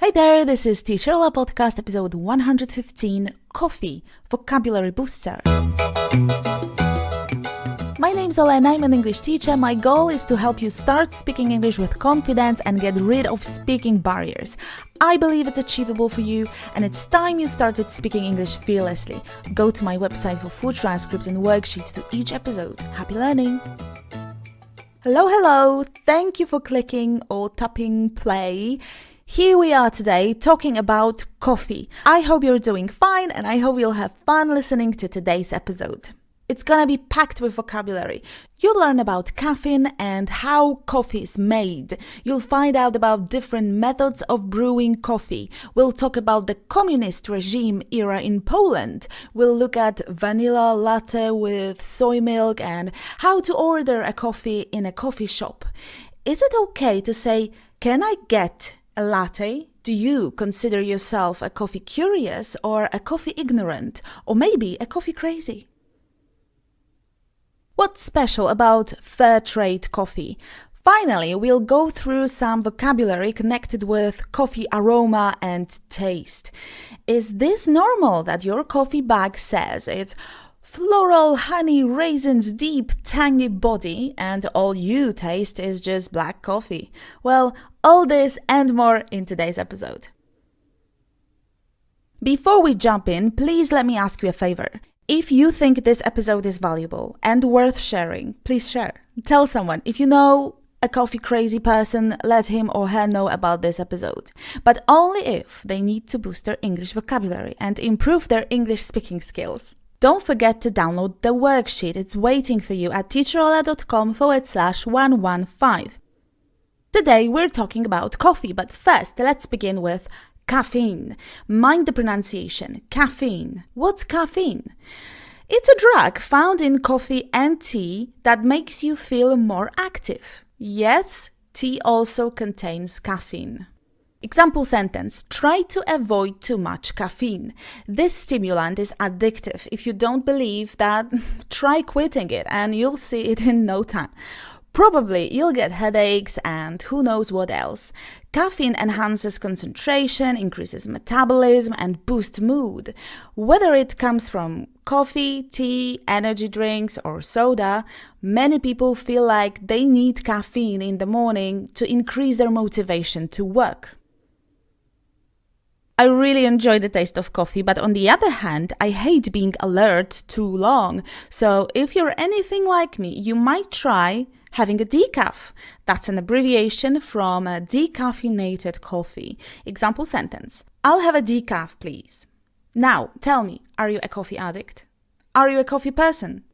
Hey there, this is Teacher La Podcast, episode 115, Coffee, Vocabulary Booster. My name's Elena, I'm an English teacher. My goal is to help you start speaking English with confidence and get rid of speaking barriers. I believe it's achievable for you, and it's time you started speaking English fearlessly. Go to my website for full transcripts and worksheets to each episode. Happy learning! Hello! Thank you for clicking or tapping play. Here we are today talking about coffee. I hope you're doing fine and I hope you'll have fun listening to today's episode. It's gonna be packed with vocabulary. You'll learn about caffeine and how coffee is made. You'll find out about different methods of brewing coffee. We'll talk about the communist regime era in Poland. We'll look at vanilla latte with soy milk and how to order a coffee in a coffee shop. Is it okay to say, "Can I get a latte"? Do you consider yourself a coffee curious or a coffee ignorant or maybe a coffee crazy? What's special about fair trade coffee? Finally, we'll go through some vocabulary connected with coffee aroma and taste. Is this normal that your coffee bag says it's floral, honey, raisins, deep, tangy body, and all you taste is just black coffee? Well, all this and more in today's episode. Before we jump in, please let me ask you a favor. If you think this episode is valuable and worth sharing, please share. Tell someone. If you know a coffee crazy person, let him or her know about this episode. But only if they need to boost their English vocabulary and improve their English speaking skills. Don't forget to download the worksheet. It's waiting for you at teacherola.com/115. Today we're talking about coffee, but first let's begin with caffeine. Mind the pronunciation. Caffeine. What's caffeine? It's a drug found in coffee and tea that makes you feel more active. Yes, tea also contains caffeine. Example sentence: try to avoid too much caffeine. This stimulant is addictive. If you don't believe that, try quitting it and you'll see it in no time. Probably you'll get headaches and who knows what else. Caffeine enhances concentration, increases metabolism, and boosts mood. Whether it comes from coffee, tea, energy drinks, or soda, many people feel like they need caffeine in the morning to increase their motivation to work. I really enjoy the taste of coffee, but on the other hand, I hate being alert too long. So if you're anything like me, you might try having a decaf. That's an abbreviation from a decaffeinated coffee. Example sentence: I'll have a decaf, please. Now, tell me, are you a coffee addict? Are you a coffee person?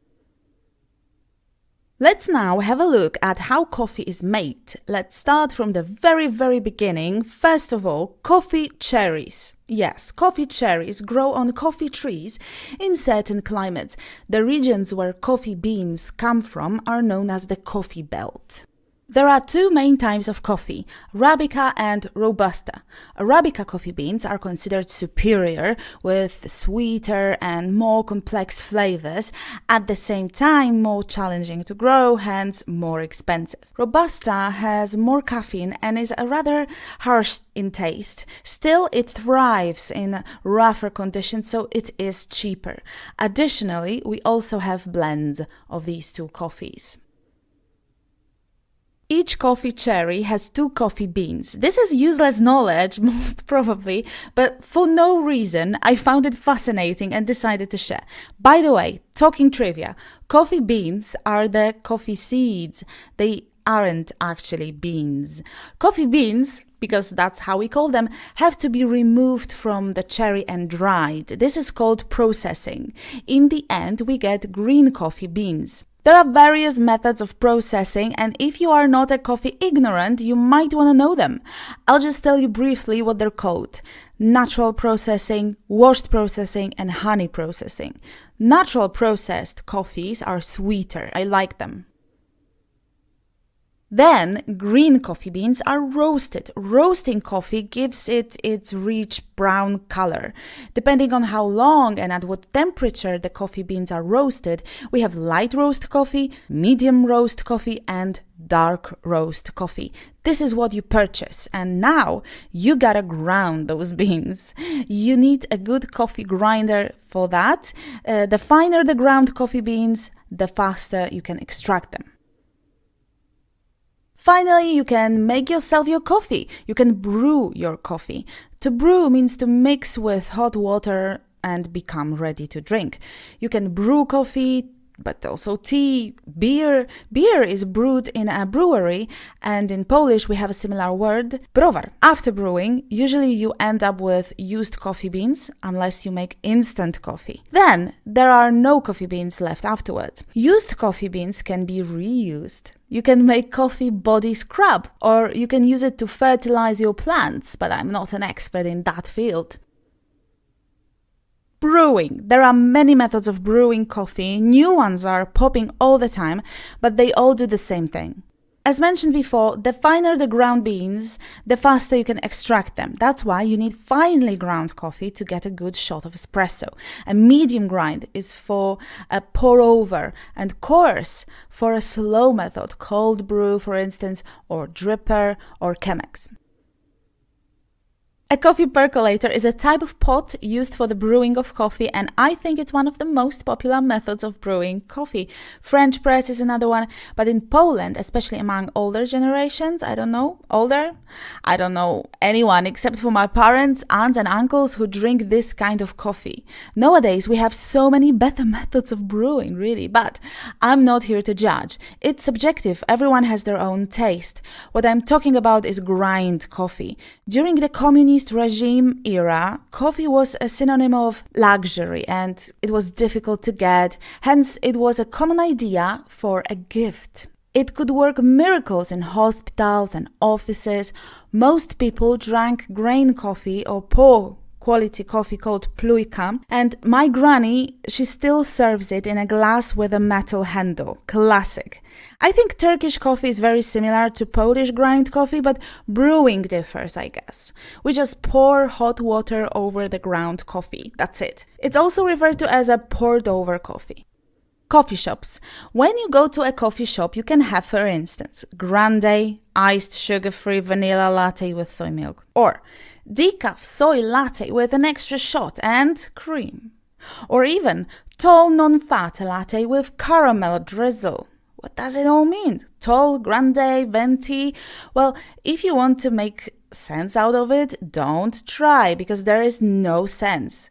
Let's now have a look at how coffee is made. Let's start from the very beginning. First of all, coffee cherries. Yes, coffee cherries grow on coffee trees in certain climates. The regions where coffee beans come from are known as the coffee belt. There are two main types of coffee, Arabica and Robusta. Arabica coffee beans are considered superior with sweeter and more complex flavors, at the same time more challenging to grow, hence more expensive. Robusta has more caffeine and is rather harsh in taste. Still, it thrives in rougher conditions, so it is cheaper. Additionally, we also have blends of these two coffees. Each coffee cherry has two coffee beans. This is useless knowledge, most probably, but for no reason I found it fascinating and decided to share. By the way, talking trivia, coffee beans are the coffee seeds. They aren't actually beans. Coffee beans, because that's how we call them, have to be removed from the cherry and dried. This is called processing. In the end, we get green coffee beans. There are various methods of processing, and if you are not a coffee ignorant, you might want to know them. I'll just tell you briefly what they're called: natural processing, washed processing, and honey processing. Natural processed coffees are sweeter. I like them. Then green coffee beans are roasted. Roasting coffee gives it its rich brown color. Depending on how long and at what temperature the coffee beans are roasted, we have light roast coffee, medium roast coffee, and dark roast coffee. This is what you purchase, and now you gotta ground those beans. You need a good coffee grinder for that. The finer the ground coffee beans, the faster you can extract them. Finally, you can make yourself your coffee. You can brew your coffee. To brew means to mix with hot water and become ready to drink. You can brew coffee, but also tea, beer. Beer is brewed in a brewery, and in Polish we have a similar word, browar. After brewing, usually you end up with used coffee beans, unless you make instant coffee. Then, there are no coffee beans left afterwards. Used coffee beans can be reused. You can make coffee body scrub, or you can use it to fertilize your plants, but I'm not an expert in that field. Brewing. There are many methods of brewing coffee. New ones are popping all the time, but they all do the same thing. As mentioned before, the finer the ground beans, the faster you can extract them. That's why you need finely ground coffee to get a good shot of espresso. A medium grind is for a pour over, and coarse for a slow method, cold brew for instance, or dripper or Chemex. A coffee percolator is a type of pot used for the brewing of coffee, and I think it's one of the most popular methods of brewing coffee. French press is another one, but in Poland, especially among older generations, I don't know anyone except for my parents, aunts and uncles who drink this kind of coffee. Nowadays, we have so many better methods of brewing, really, but I'm not here to judge. It's subjective. Everyone has their own taste. What I'm talking about is grind coffee. During the communist regime era, coffee was a synonym of luxury and it was difficult to get. Hence, it was a common idea for a gift. It could work miracles in hospitals and offices. Most people drank grain coffee or poor quality coffee called plujka, and my granny, she still serves it in a glass with a metal handle. Classic. I think Turkish coffee is very similar to Polish grind coffee, but brewing differs, I guess. We just pour hot water over the ground coffee. That's it. It's also referred to as a poured over coffee. Coffee shops. When you go to a coffee shop, you can have, for instance, grande, iced sugar-free vanilla latte with soy milk, or decaf soy latte with an extra shot and cream, or even tall non-fat latte with caramel drizzle. What does it all mean? Tall, grande, venti? Well, if you want to make sense out of it, don't try, because there is no sense.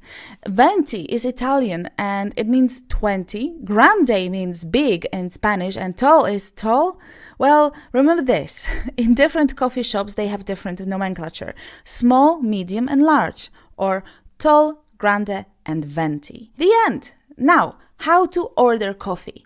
Venti is Italian and it means 20. Grande means big in Spanish, and tall is tall. Well, remember this. In different coffee shops, they have different nomenclature. Small, medium, and large, or tall, grande, and venti. The end. Now, how to order coffee.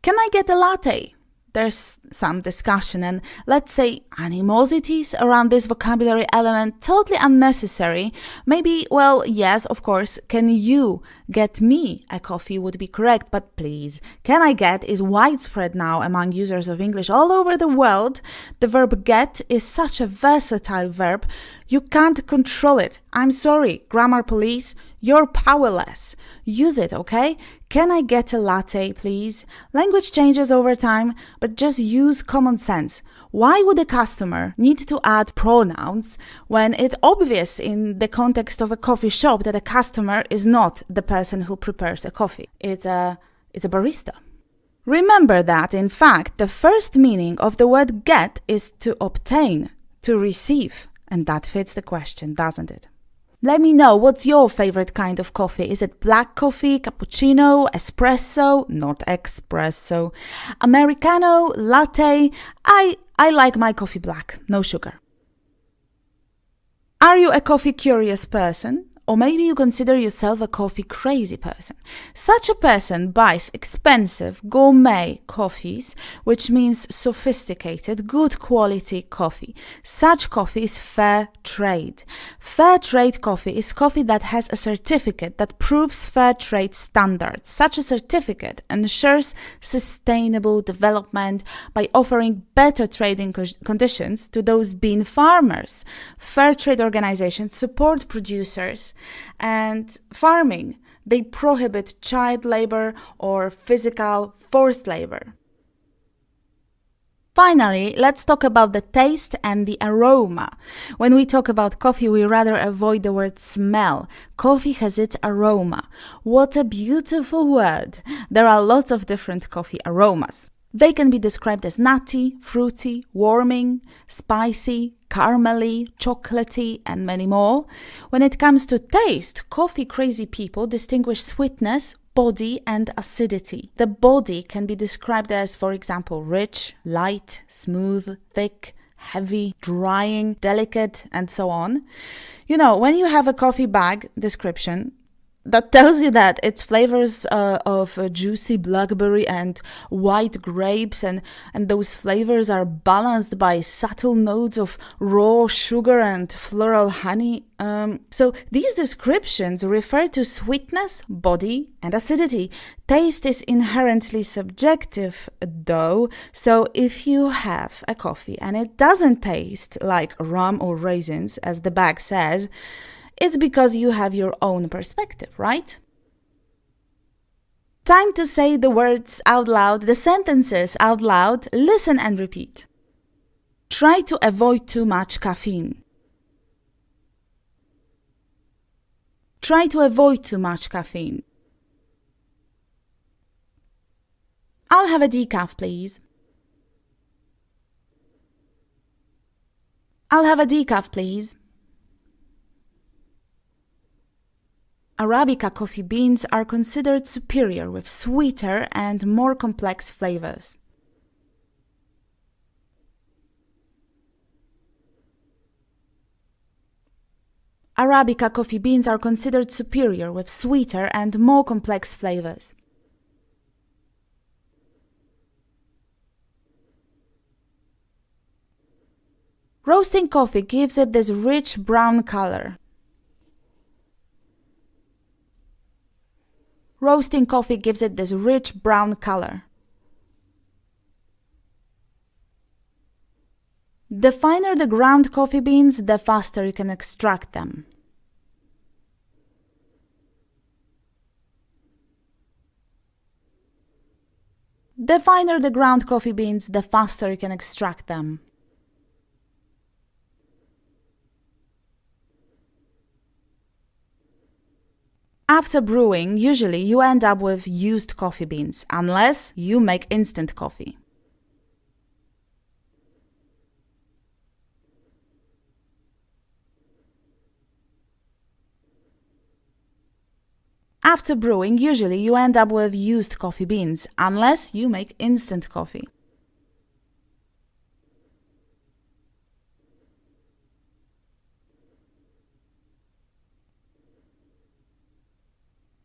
Can I get a latte? There's some discussion and, let's say, animosities around this vocabulary element, totally unnecessary. Maybe, well, yes, of course, can you get me a coffee would be correct, but please, can I get is widespread now among users of English all over the world. The verb get is such a versatile verb, you can't control it. I'm sorry, grammar police, you're powerless. Use it, okay? Can I get a latte, please? Language changes over time, but just use common sense. Why would a customer need to add pronouns when it's obvious in the context of a coffee shop that a customer is not the person who prepares a coffee? It's a barista. Remember that, in fact, the first meaning of the word get is to obtain, to receive. And that fits the question, doesn't it? Let me know, what's your favorite kind of coffee? Is it black coffee, cappuccino, espresso, not espresso, Americano, latte? I like my coffee black, no sugar. Are you a coffee curious person? Or maybe you consider yourself a coffee crazy person. Such a person buys expensive gourmet coffees, which means sophisticated, good quality coffee. Such coffee is fair trade. Fair trade coffee is coffee that has a certificate that proves fair trade standards. Such a certificate ensures sustainable development by offering better trading conditions to those bean farmers. Fair trade organizations support producers and farming. They prohibit child labor or physical forced labor. Finally, let's talk about the taste and the aroma. When we talk about coffee, we rather avoid the word smell. Coffee has its aroma. What a beautiful word! There are lots of different coffee aromas. They can be described as nutty, fruity, warming, spicy, caramely, chocolatey, and many more. When it comes to taste, coffee-crazy people distinguish sweetness, body, and acidity. The body can be described as, for example, rich, light, smooth, thick, heavy, drying, delicate, and so on. You know, when you have a coffee bag description, that tells you that its flavors of juicy blackberry and white grapes, and those flavors are balanced by subtle notes of raw sugar and floral honey. So these descriptions refer to sweetness, body, and acidity. Taste is inherently subjective, though, so if you have a coffee and it doesn't taste like rum or raisins, as the bag says, it's because you have your own perspective, right? Time to say the words out loud, the sentences out loud. Listen and repeat. Try to avoid too much caffeine. Try to avoid too much caffeine. I'll have a decaf, please. I'll have a decaf, please. Arabica coffee beans are considered superior with sweeter and more complex flavors. Arabica coffee beans are considered superior with sweeter and more complex flavors. Roasting coffee gives it this rich brown color. Roasting coffee gives it this rich brown color. The finer the ground coffee beans, the faster you can extract them. The finer the ground coffee beans, the faster you can extract them. After brewing, usually you end up with used coffee beans, unless you make instant coffee. After brewing, usually you end up with used coffee beans, unless you make instant coffee.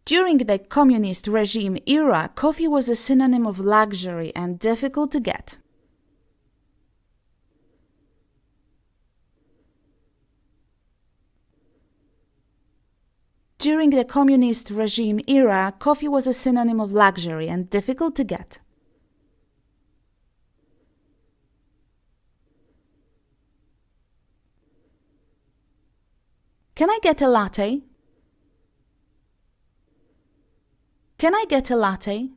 During the communist regime era, coffee was a synonym of luxury and difficult to get. During the communist regime era, coffee was a synonym of luxury and difficult to get. Can I get a latte? Can I get a latte?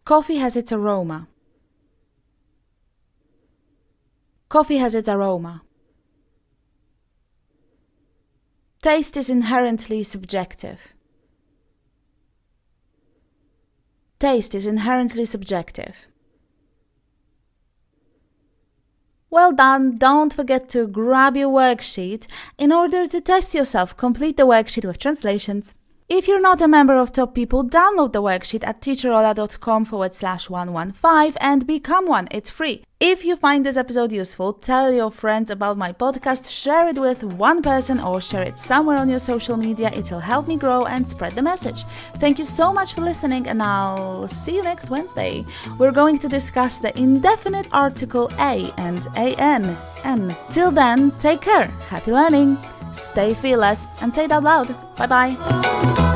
Coffee has its aroma. Coffee has its aroma. Taste is inherently subjective. Taste is inherently subjective. Well done! Don't forget to grab your worksheet. In order to test yourself, complete the worksheet with translations. If you're not a member of Top People, download the worksheet at teacherola.com/115 and become one. It's free. If you find this episode useful, tell your friends about my podcast, share it with one person or share it somewhere on your social media. It'll help me grow and spread the message. Thank you so much for listening, and I'll see you next Wednesday. We're going to discuss the indefinite article a and an. Till then, take care, happy learning, stay fearless, and say it out loud. Bye-bye.